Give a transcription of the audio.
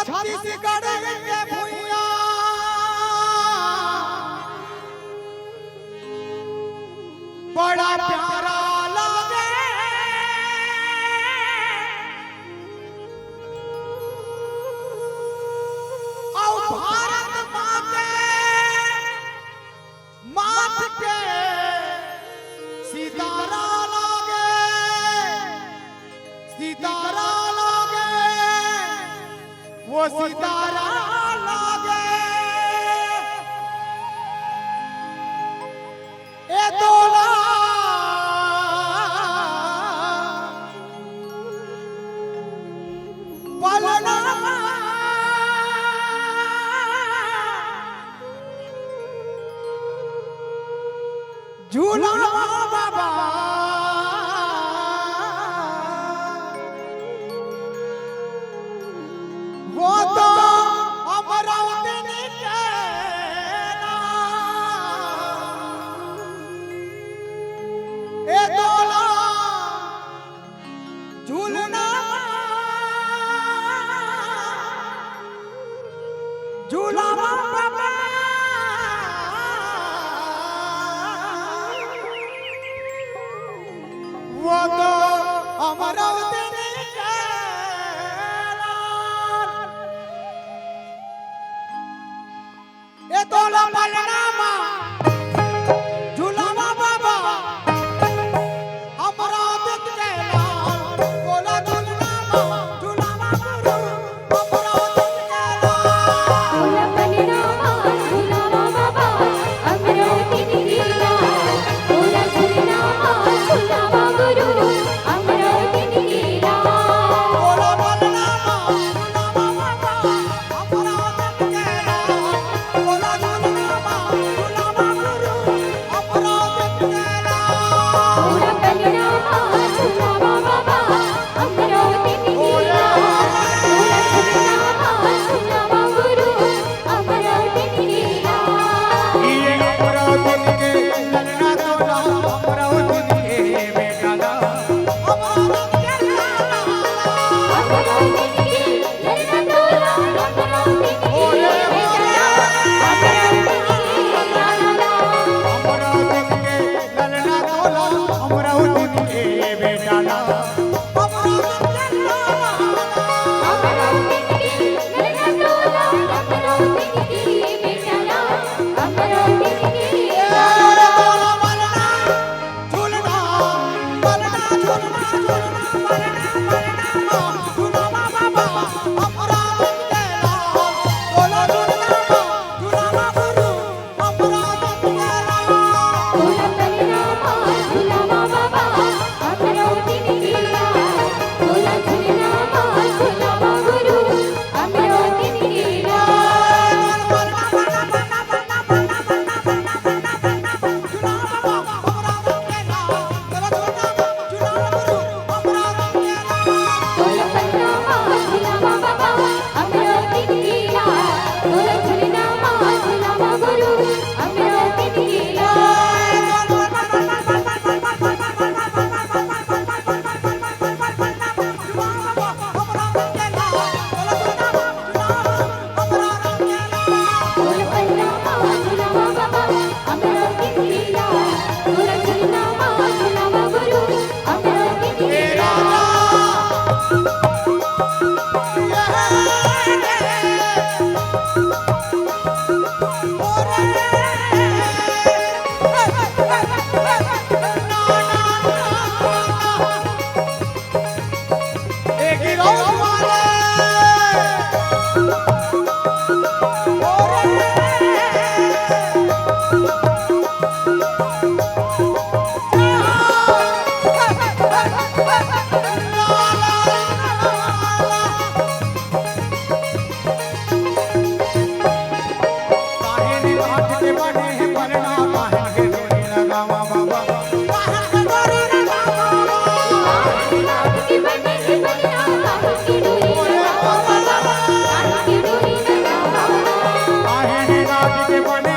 छत्तीसगढ़ के भुइया बड़ा प्यारा लगे और भारत मात के सितारा लगे वो सितारा लगे ए तोला पलना झूला बाबा वो तो अमरावती के ए तोला झूलना झूला बाबा वो तो अमरावती ए तोला पलनामा झूलावा बाबा अमरावती के लाल तोला झूलनामा झूलावा गुरु अमरावती के लाल तोला पलनामा झूलावा बाबा अमरावती के लाल तोला झूलनामा झूलावा गुरु अमरावती के लाल तोला पलनामा झूलावा बाबा अमरावती के लाल तोला झूलनामा झूलावा गुरु अमरावती के लाल तोला पलनामा झूलावा बाबा अमरावती के लाल तोला झूलनामा झूलावा गुरु अमरावती के लाल ये अमरावती के ललना तोला अमरावती के बेटा दा अमरावती के लाल अमरावती के ललना तोला अमरावती के बेटा अमरावती के लाला अमरावती के ललना तोला अमरावती के बेटा दा अमरावती के लाल अमरावती के ललना तोला अमरावती के बेटा अमरावती के तोला पलना झूलना पलना झूलना झूलना पलना झूलावा बाबा अमरावती के लाल तोला झूलना झूलावा गुरु अमरावती के लाल तोला पलनामा झूलावा बाबा अमरावती के लाल तोला झूलनामा झूलावा गुरु अमरावती के लाल तोला पलनामा झूलावा बाबा अमरावती के लाल तोला झूलनामा झूलावा गुरु अमरावती के लाल तोला पलनामा झूलावा बाबा अमरावती के लाल तोला झूलनामा झूलावा गुरु अमरावती के लाल के बने के बना काहे की डोरी लगा बाबा काहे की डोरी लगा बाबा के बने